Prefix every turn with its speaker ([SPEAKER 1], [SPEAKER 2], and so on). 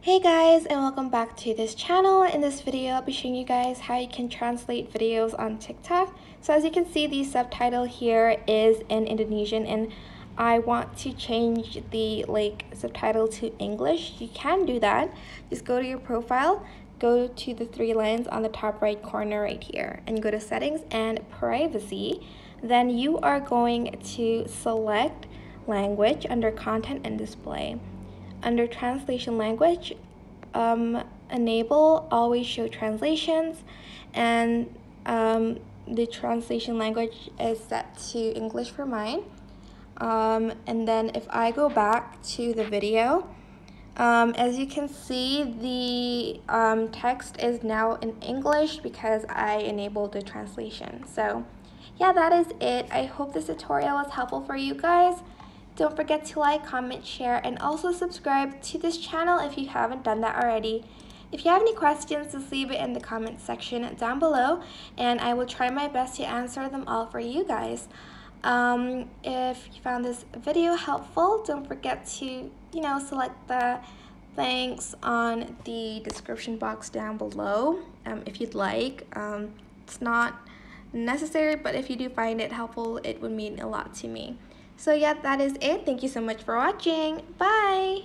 [SPEAKER 1] Hey guys, and welcome back to this channel. In this video, I'll be showing you guys how you can translate videos on TikTok. So as you can see, the subtitle here is in Indonesian, and I want to change the subtitle to English. You can do that. Just go to your profile, go to the three lines on the top right corner right here, and go to settings and privacy. Then you are going to select language under content and display. Under translation language, enable always show translations, and the translation language is set to English for mine. And then if I go back to the video, as you can see, the text is now in English because I enabled the translation. So yeah, that is it. I hope this tutorial was helpful for you guys. Don't forget to like, comment, share, and also subscribe to this channel if you haven't done that already. If you have any questions, just leave it in the comment section down below, and I will try my best to answer them all for you guys. If you found this video helpful, don't forget to, select the thanks on the description box down below if you'd like. It's not necessary, but if you do find it helpful, it would mean a lot to me. So yeah, that is it. Thank you so much for watching. Bye!